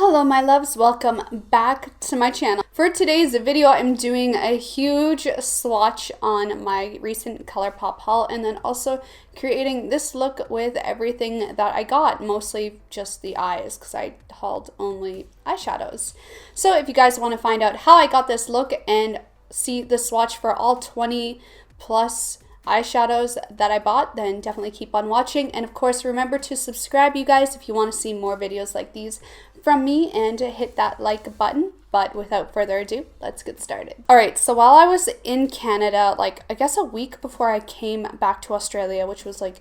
Hello my loves, welcome back to my channel. For today's video, I'm doing a huge swatch on my recent Colourpop haul and then also creating this look with everything that I got, mostly just the eyes because I hauled only eyeshadows. So if you guys want to find out how I got this look and see the swatch for all 20 plus eyeshadows that I bought, then definitely keep on watching. And of course, remember to subscribe, you guys, if you want to see more videos like these from me, and hit that like button. But without further ado, let's get started. Alright, so while I was in Canada, like I guess a week before I came back to Australia, which was like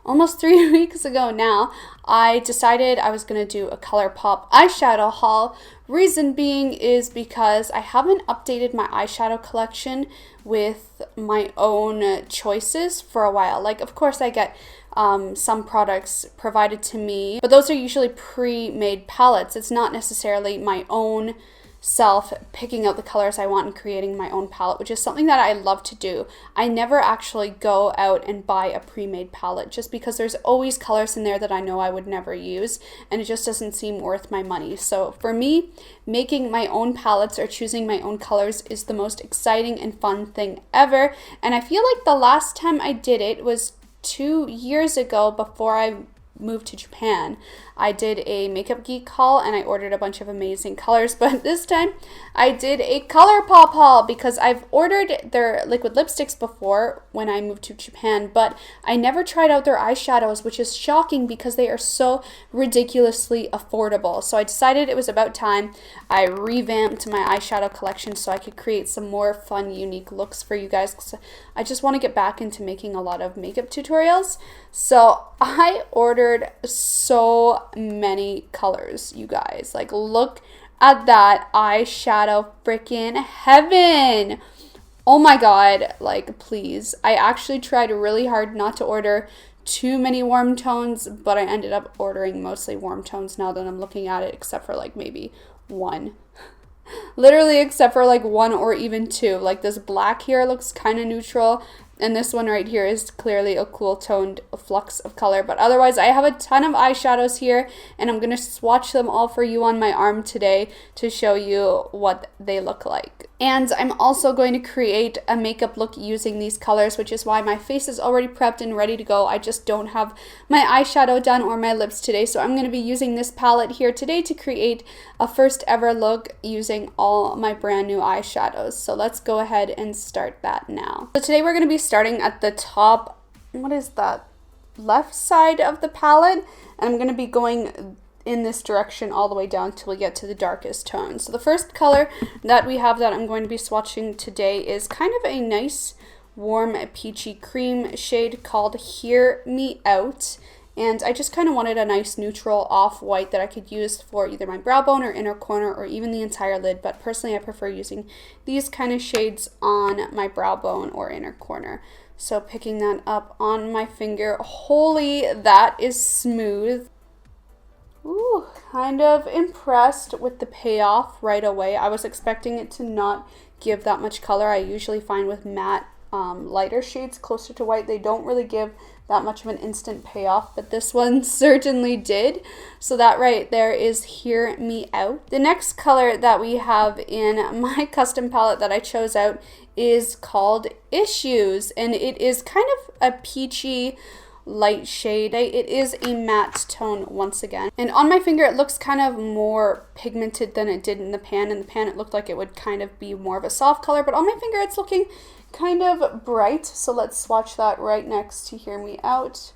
almost 3 weeks ago now, I decided I was going to do a Colourpop eyeshadow haul. Reason being is because I haven't updated my eyeshadow collection with my own choices for a while. Like, of course, I get some products provided to me, but those are usually pre-made palettes. It's not necessarily my own self picking out the colors I want and creating my own palette, which is something that I love to do. I never actually go out and buy a pre-made palette just because there's always colors in there that I know I would never use, and it just doesn't seem worth my money. So for me, making my own palettes or choosing my own colors is the most exciting and fun thing ever. And I feel like the last time I did it was 2 years ago before I moved to Japan. I did a Makeup Geek haul and I ordered a bunch of amazing colors, but this time I did a Colourpop haul because I've ordered their liquid lipsticks before when I moved to Japan, but I never tried out their eyeshadows, which is shocking because they are so ridiculously affordable. So I decided it was about time I revamped my eyeshadow collection so I could create some more fun, unique looks for you guys, because I just want to get back into making a lot of makeup tutorials. So I ordered so many colors, you guys. Like, look at that eyeshadow, freaking heaven. Oh my god, like, please. I actually tried really hard not to order too many warm tones, but I ended up ordering mostly warm tones now that I'm looking at it, except for like maybe one. Literally except for like one or even two. Like this black here looks kind of neutral, and this one right here is clearly a cool toned flux of color. But otherwise, I have a ton of eyeshadows here, and I'm going to swatch them all for you on my arm today to show you what they look like. And I'm also going to create a makeup look using these colors, which is why my face is already prepped and ready to go. I just don't have my eyeshadow done or my lips today, so I'm going to be using this palette here today to create a first ever look using all my brand new eyeshadows. So let's go ahead and start that now. So today we're going to be starting at the top, what is that, left side of the palette, and I'm going to be going in this direction all the way down till we get to the darkest tone. So the first color that we have that I'm going to be swatching today is kind of a nice warm peachy cream shade called Hear Me Out. And I just kind of wanted a nice neutral off-white that I could use for either my brow bone or inner corner or even the entire lid. But personally, I prefer using these kind of shades on my brow bone or inner corner. So picking that up on my finger, holy, that is smooth. Ooh, kind of impressed with the payoff right away. I was expecting it to not give that much color. I usually find with matte lighter shades closer to white, they don't really give that much of an instant payoff, but this one certainly did. So that right there is Hear Me Out. The next color that we have in my custom palette that I chose out is called Issues, and it is kind of a peachy light shade. It is a matte tone once again, and on my finger it looks kind of more pigmented than it did in the pan. In the pan it looked like it would kind of be more of a soft color, but on my finger it's looking kind of bright. So let's swatch that right next to Hear Me Out.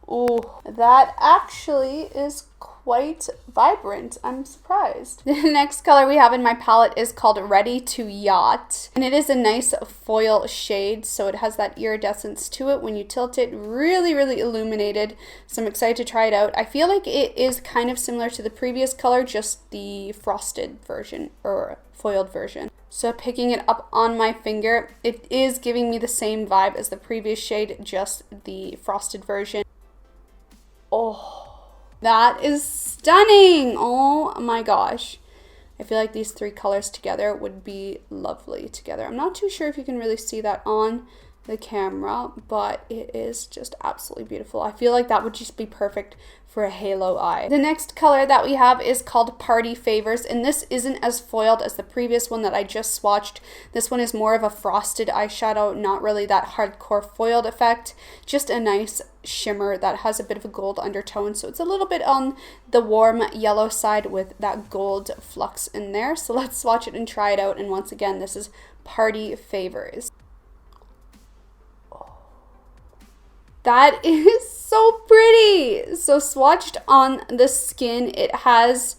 Oh, that actually is quite vibrant. I'm surprised. The next color we have in my palette is called Ready to Yacht, and it is a nice foil shade, so it has that iridescence to it when you tilt it. Really, really illuminated, so I'm excited to try it out. I feel like it is kind of similar to the previous color, just the frosted version or foiled version. So picking it up on my finger, it is giving me the same vibe as the previous shade, just the frosted version. Oh, that is stunning. Oh my gosh. I feel like these three colors together would be lovely together. I'm not too sure if you can really see that on the camera, but it is just absolutely beautiful. I feel like that would just be perfect for a halo eye. The next color that we have is called Party Favours, and this isn't as foiled as the previous one that I just swatched. This one is more of a frosted eyeshadow, not really that hardcore foiled effect, just a nice shimmer that has a bit of a gold undertone, so it's a little bit on the warm yellow side with that gold flux in there. So let's swatch it and try it out, and once again, this is Party Favours. That is so pretty. So swatched on the skin, it has,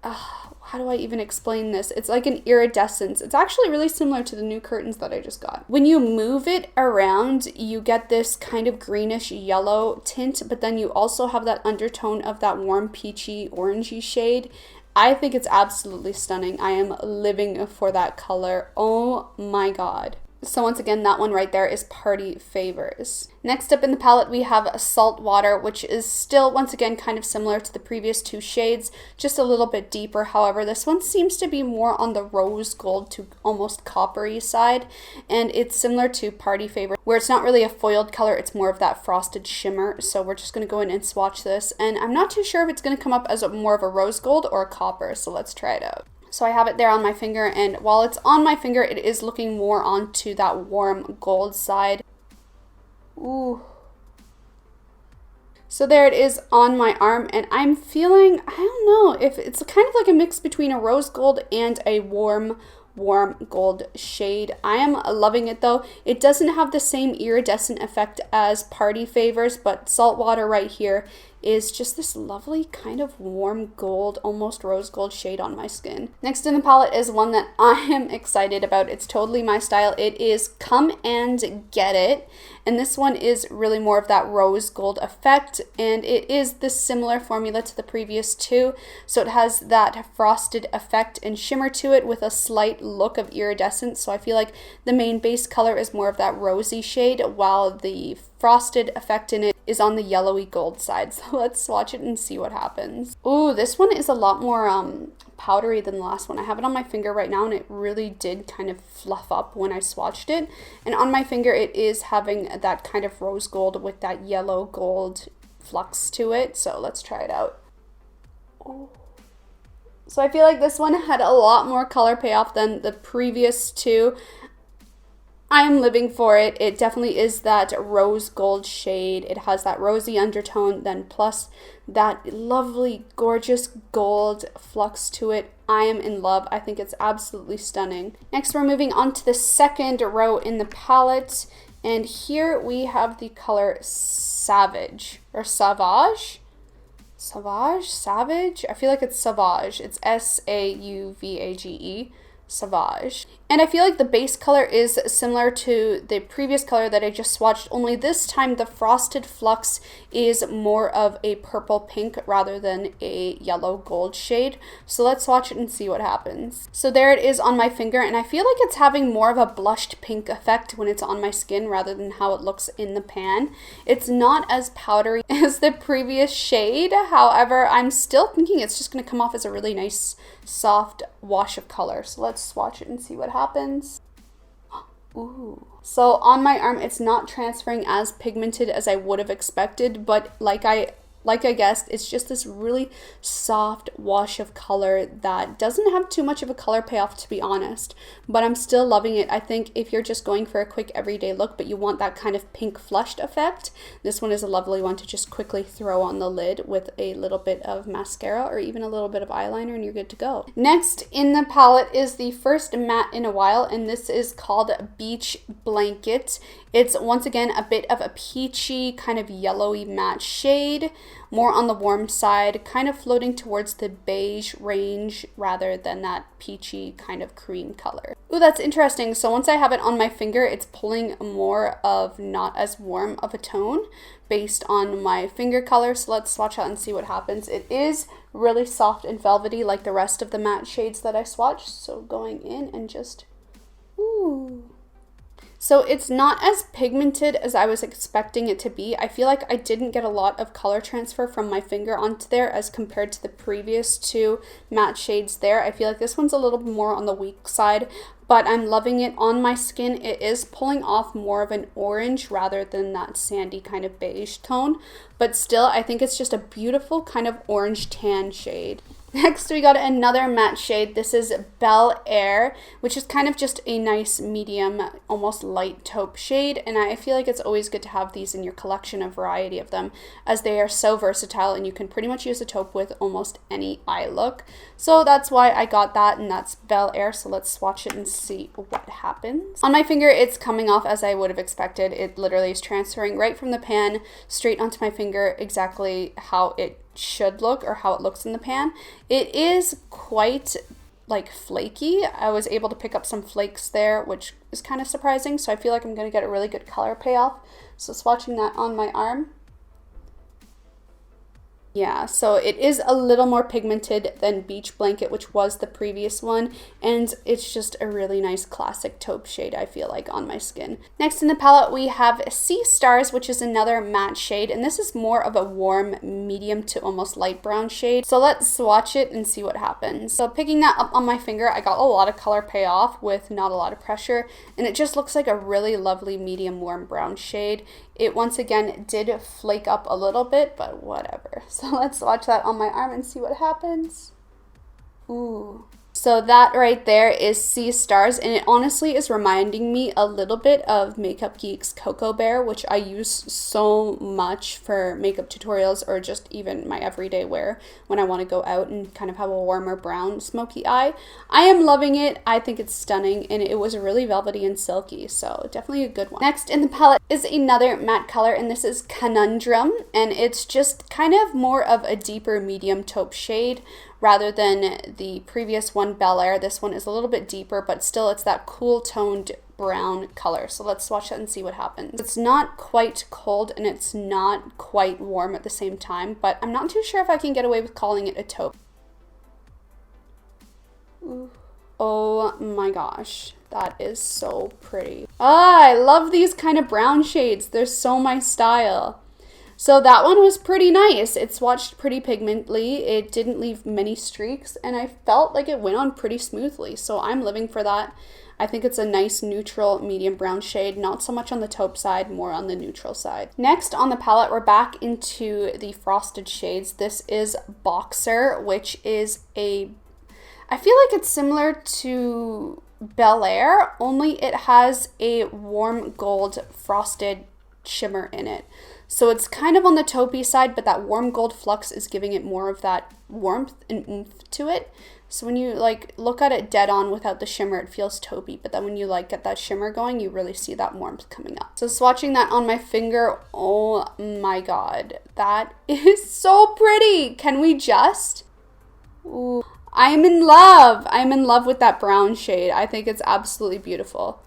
how do I even explain this? It's like an iridescence. It's actually really similar to the new curtains that I just got. When you move it around, you get this kind of greenish yellow tint, but then you also have that undertone of that warm peachy orangey shade. I think it's absolutely stunning. I am living for that color. Oh my god. So once again, that one right there is Party Favours. Next up in the palette, we have Saltwater, which is still, once again, kind of similar to the previous two shades, just a little bit deeper. However, this one seems to be more on the rose gold to almost coppery side, and it's similar to Party Favours, where it's not really a foiled color, it's more of that frosted shimmer. So we're just going to go in and swatch this, and I'm not too sure if it's going to come up as more of a rose gold or a copper, so let's try it out. So I have it there on my finger, and while it's on my finger, it is looking more onto that warm gold side. Ooh. So there it is on my arm, and I'm feeling, I don't know, if it's kind of like a mix between a rose gold and a warm gold shade. I am loving it though. It doesn't have the same iridescent effect as Party Favours, but Saltwater right here is just this lovely kind of warm gold, almost rose gold shade on my skin. Next in the palette is one that I am excited about. It's totally my style. It is Come and Get It, and this one is really more of that rose gold effect, and it is the similar formula to the previous two. So it has that frosted effect and shimmer to it with a slight look of iridescence. So I feel like the main base color is more of that rosy shade, while the frosted effect in it is on the yellowy gold side. So let's swatch it and see what happens. Ooh, this one is a lot more powdery than the last one. I have it on my finger right now, and it really did kind of fluff up when I swatched it. And on my finger, it is having that kind of rose gold with that yellow gold flux to it. So let's try it out. Ooh. So I feel like this one had a lot more color payoff than the previous two. I am living for it. It definitely is that rose gold shade. It has that rosy undertone, then plus that lovely, gorgeous gold flux to it. I am in love. I think it's absolutely stunning. Next, we're moving on to the second row in the palette. And here we have the color Savage, or Sauvage. Savage? I feel like it's Sauvage. It's Sauvage. Sauvage. And I feel like the base color is similar to the previous color that I just swatched, only this time the frosted flux is more of a purple pink rather than a yellow gold shade. So let's swatch it and see what happens. So there it is on my finger, and I feel like it's having more of a blushed pink effect when it's on my skin rather than how it looks in the pan. It's not as powdery as the previous shade. However, I'm still thinking it's just going to come off as a really nice soft wash of color. So let's swatch it and see what happens. Ooh. So on my arm, it's not transferring as pigmented as I would have expected, but like I guessed, it's just this really soft wash of color that doesn't have too much of a color payoff, to be honest, but I'm still loving it. I think if you're just going for a quick everyday look, but you want that kind of pink flushed effect, this one is a lovely one to just quickly throw on the lid with a little bit of mascara or even a little bit of eyeliner, and you're good to go. Next in the palette is the first matte in a while, and this is called Beach Blanket. It's once again a bit of a peachy, kind of yellowy matte shade, more on the warm side, kind of floating towards the beige range rather than that peachy kind of cream color. Ooh, that's interesting. So once I have it on my finger, it's pulling more of not as warm of a tone based on my finger color. So let's swatch out and see what happens. It is really soft and velvety like the rest of the matte shades that I swatched. So going in and just, ooh. So it's not as pigmented as I was expecting it to be. I feel like I didn't get a lot of color transfer from my finger onto there as compared to the previous two matte shades there. I feel like this one's a little more on the weak side, but I'm loving it on my skin. It is pulling off more of an orange rather than that sandy kind of beige tone, but still I think it's just a beautiful kind of orange tan shade. Next, we got another matte shade. This is Bel Air, which is kind of just a nice medium, almost light taupe shade. And I feel like it's always good to have these in your collection, a variety of them, as they are so versatile and you can pretty much use a taupe with almost any eye look. So that's why I got that, and that's Bel Air. So let's swatch it and see what happens. On my finger, it's coming off as I would have expected. It literally is transferring right from the pan straight onto my finger, exactly how it should look or how it looks in the pan. It is quite like flaky. I was able to pick up some flakes there, which is kind of surprising. So I feel like I'm going to get a really good color payoff. So swatching that on my arm. Yeah, so it is a little more pigmented than Beach Blanket, which was the previous one, and it's just a really nice classic taupe shade, I feel like, on my skin. Next in the palette, we have Sea Stars, which is another matte shade, and this is more of a warm, medium to almost light brown shade. So let's swatch it and see what happens. So picking that up on my finger, I got a lot of color payoff with not a lot of pressure, and it just looks like a really lovely medium warm brown shade. It once again did flake up a little bit, but whatever. So let's watch that on my arm and see what happens. Ooh. So that right there is Sea Stars, and it honestly is reminding me a little bit of Makeup Geek's Cocoa Bear, which I use so much for makeup tutorials or just even my everyday wear when I want to go out and kind of have a warmer brown smoky eye. I am loving it. I think it's stunning, and it was really velvety and silky, so definitely a good one. Next in the palette is another matte color, and this is Conundrum, and it's just kind of more of a deeper medium taupe shade rather than the previous one, Bel Air. This one is a little bit deeper, but still it's that cool toned brown color. So let's swatch that and see what happens. It's not quite cold and it's not quite warm at the same time, but I'm not too sure if I can get away with calling it a taupe. Ooh. Oh my gosh, that is so pretty. Ah, I love these kind of brown shades. They're so my style. So that one was pretty nice. It swatched pretty pigmently. It didn't leave many streaks, and I felt like it went on pretty smoothly. So I'm living for that. I think it's a nice neutral medium brown shade, not so much on the taupe side, more on the neutral side. Next on the palette, we're back into the frosted shades. This is Boxer, which is I feel like it's similar to Bel Air, only it has a warm gold frosted shimmer in it. So it's kind of on the taupey side, but that warm gold flux is giving it more of that warmth and oomph to it. So when you like look at it dead on without the shimmer, it feels taupey, but then when you like get that shimmer going, you really see that warmth coming up. So swatching that on my finger, oh my god, that is so pretty. Can we just? Ooh, I'm in love. I'm in love with that brown shade. I think it's absolutely beautiful.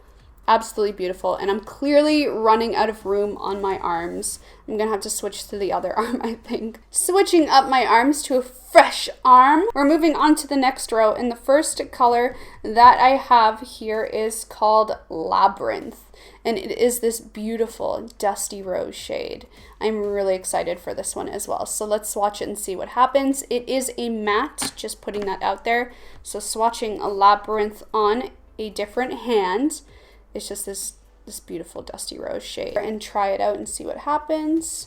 Absolutely beautiful, and I'm clearly running out of room on my arms. I'm gonna have to switch to the other arm, I think. Switching up my arms to a fresh arm. We're moving on to the next row, and the first color that I have here is called Labyrinth, and it is this beautiful dusty rose shade. I'm really excited for this one as well. So let's swatch it and see what happens. It is a matte, just putting that out there. So swatching a Labyrinth on a different hand. It's just this beautiful dusty rose shade, and try it out and see what happens.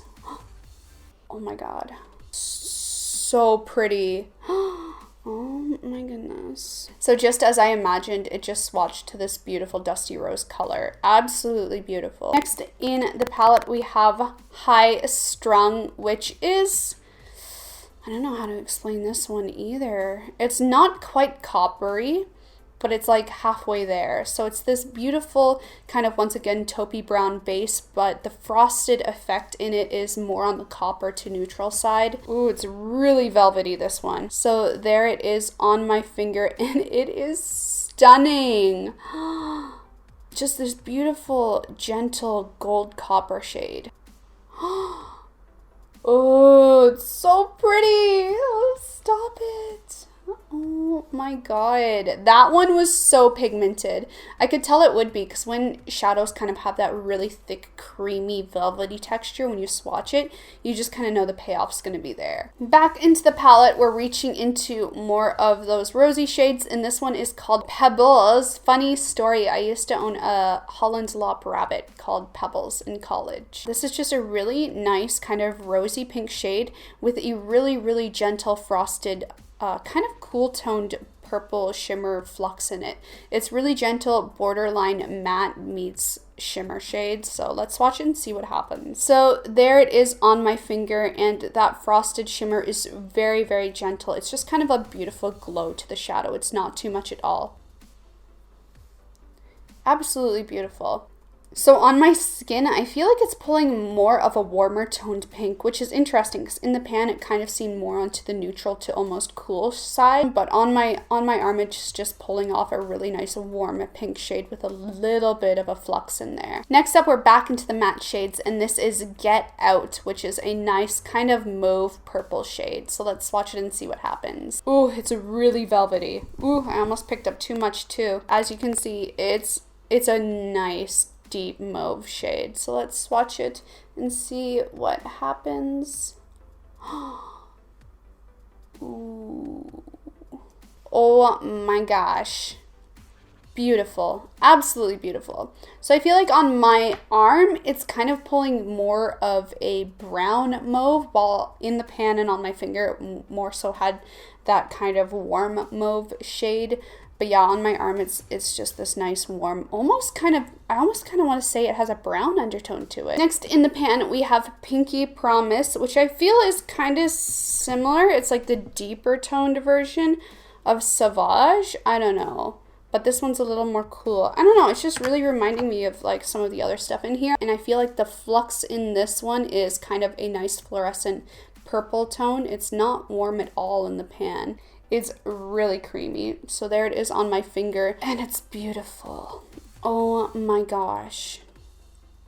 Oh my god, so pretty. Oh my goodness. So just as I imagined, it just swatched to this beautiful dusty rose color. Absolutely beautiful. Next in the palette we have High Strung, which is, I don't know how to explain this one either. It's not quite coppery, but it's like halfway there. So it's this beautiful kind of, once again, taupey brown base, but the frosted effect in it is more on the copper to neutral side. Ooh, it's really velvety, this one. So there it is on my finger, and it is stunning. Just this beautiful, gentle gold copper shade. Oh, it's so pretty. Oh, stop it. Oh Oh my god, that one was so pigmented. I could tell it would be because when shadows kind of have that really thick, creamy, velvety texture, when you swatch it, you just kind of know the payoff's going to be there. Back into the palette, we're reaching into more of those rosy shades, and this one is called Pebbles. Funny story, I used to own a Holland Lop rabbit called Pebbles in college. This is just a really nice kind of rosy pink shade with a really, really gentle frosted kind of cool toned purple shimmer flux in it. It's really gentle, borderline matte meets shimmer shade. So let's swatch it and see what happens. So there it is on my finger, and that frosted shimmer is very, very gentle. It's just kind of a beautiful glow to the shadow. It's not too much at all. Absolutely beautiful. So on my skin, I feel like it's pulling more of a warmer toned pink, which is interesting because in the pan it kind of seemed more onto the neutral to almost cool side, but on my arm it's just pulling off a really nice warm pink shade with a little bit of a flux in there. Next up, we're back into the matte shades, and this is Get Out, which is a nice kind of mauve purple shade. So let's swatch it and see what happens. Ooh, it's really velvety. Ooh, I almost picked up too much too. As you can see, it's a nice deep mauve shade. So let's swatch it and see what happens. Ooh. Oh my gosh. Beautiful. Absolutely beautiful. So I feel like on my arm, it's kind of pulling more of a brown mauve, while in the pan and on my finger, it more so had that kind of warm mauve shade. But yeah, on my arm, it's just this nice warm, I almost kind of want to say it has a brown undertone to it. Next in the pan, we have Pinky Promise, which I feel is kind of similar. It's like the deeper toned version of Sauvage. I don't know. But this one's a little more cool. I don't know, it's just really reminding me of like some of the other stuff in here. And I feel like the flux in this one is kind of a nice fluorescent purple tone. It's not warm at all in the pan. It's really creamy. So there it is on my finger, and it's beautiful. Oh my gosh.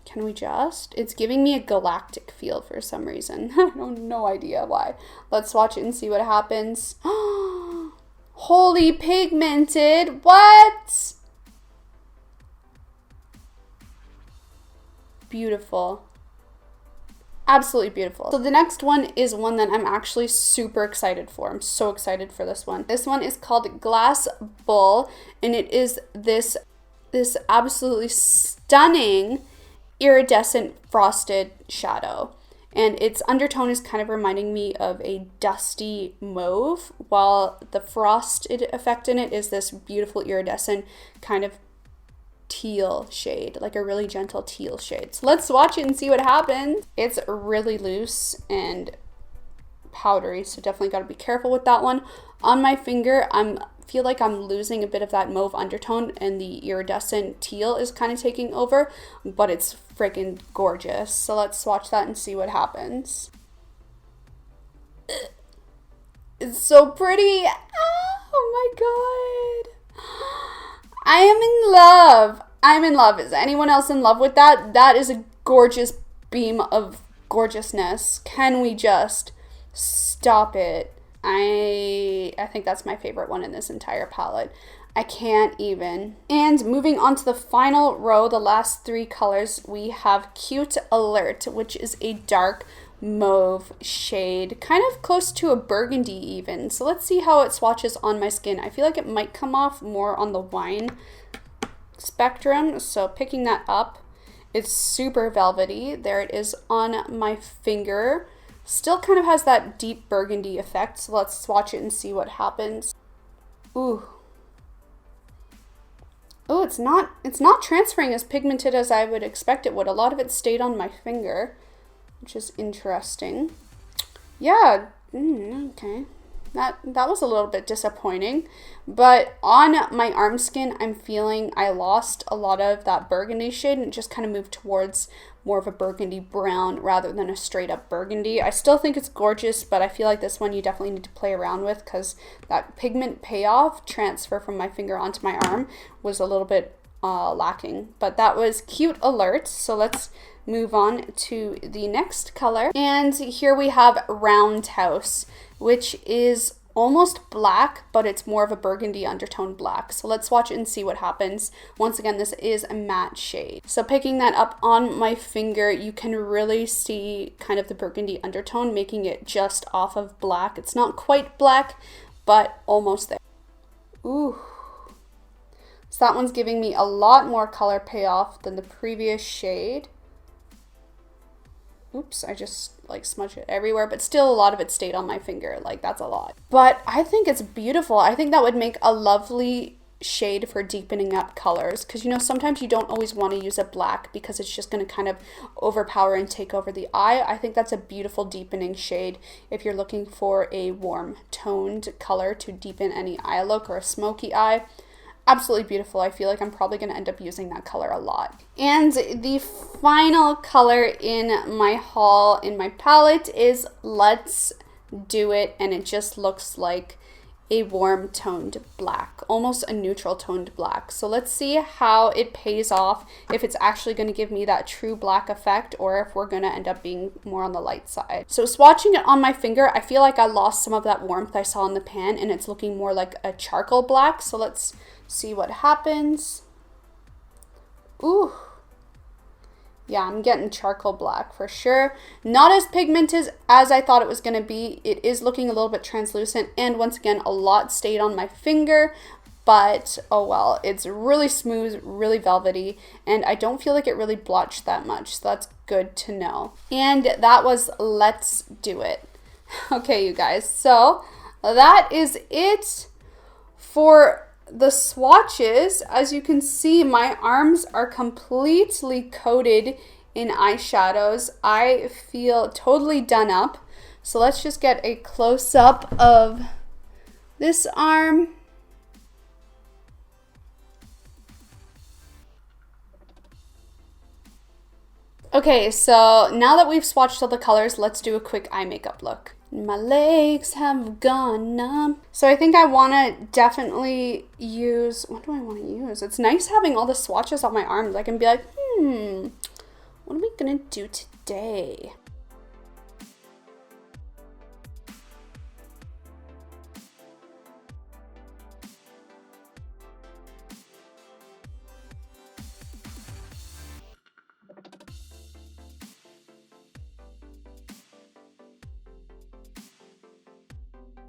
Can we just? It's giving me a galactic feel for some reason. I have no idea why. Let's swatch it and see what happens. Holy pigmented. What? Beautiful. Absolutely beautiful. So the next one is one that I'm actually super excited for. I'm so excited for this one. This one is called Glass Bull, and it is this absolutely stunning iridescent frosted shadow. And its undertone is kind of reminding me of a dusty mauve, while the frosted effect in it is this beautiful iridescent kind of teal shade, like a really gentle teal shade. So let's swatch it and see what happens. It's really loose and powdery, so definitely got to be careful with that one. On my finger, feel like I'm losing a bit of that mauve undertone, and the iridescent teal is kind of taking over, but it's freaking gorgeous. So let's swatch that and see what happens. It's so pretty. Oh my god. I am in love. I'm in love. Is anyone else in love with that? That is a gorgeous beam of gorgeousness. Can we just stop it? I think that's my favorite one in this entire palette. I can't even. And moving on to the final row, the last three colors, we have Cute Alert, which is a dark mauve shade, kind of close to a burgundy even. So let's see how it swatches on my skin. I feel like it might come off more on the wine spectrum, so picking that up, it's super velvety. There it is on my finger. Still kind of has that deep burgundy effect, so let's swatch it and see what happens. Ooh. Oh, it's not transferring as pigmented as I would expect it would. A lot of it stayed on my finger, which is interesting. Yeah, okay. That was a little bit disappointing. But on my arm skin, I'm feeling I lost a lot of that burgundy shade and it just kind of moved towards more of a burgundy brown rather than a straight up burgundy. I still think it's gorgeous, but I feel like this one you definitely need to play around with because that pigment payoff transfer from my finger onto my arm was a little bit lacking. But that was Cute Alert. So let's move on to the next color. And here we have Roundhouse, which is almost black, but it's more of a burgundy undertone black. So let's swatch and see what happens. Once again, this is a matte shade. So picking that up on my finger, you can really see kind of the burgundy undertone, making it just off of black. It's not quite black, but almost there. Ooh. So that one's giving me a lot more color payoff than the previous shade. Oops, I just like smudged it everywhere, but still a lot of it stayed on my finger. Like, that's a lot. But I think it's beautiful. I think that would make a lovely shade for deepening up colors, because you know, sometimes you don't always want to use a black because it's just going to kind of overpower and take over the eye. I think that's a beautiful deepening shade if you're looking for a warm toned color to deepen any eye look or a smoky eye. Absolutely beautiful. I feel like I'm probably going to end up using that color a lot. And the final color in my haul, in my palette, is Let's Do It, and it just looks like a warm toned black, almost a neutral toned black. So let's see how it pays off, if it's actually going to give me that true black effect, or if we're going to end up being more on the light side. So swatching it on my finger, I feel like I lost some of that warmth I saw in the pan, and it's looking more like a charcoal black. So let's see what happens. Ooh. Yeah, I'm getting charcoal black for sure. Not as pigmented as I thought it was going to be. It is looking a little bit translucent, and once again, a lot stayed on my finger, but oh well. It's really smooth, really velvety, and I don't feel like it really blotched that much, so that's good to know. And that was Let's Do It. Okay, you guys, so that is it for the swatches. As you can see, my arms are completely coated in eyeshadows. I feel totally done up. So let's just get a close-up of this arm. Okay, so now that we've swatched all the colors, let's do a quick eye makeup look. My legs have gone numb. So I think I want to definitely use, what do I want to use? It's nice having all the swatches on my arms. I can be like, what are we going to do today?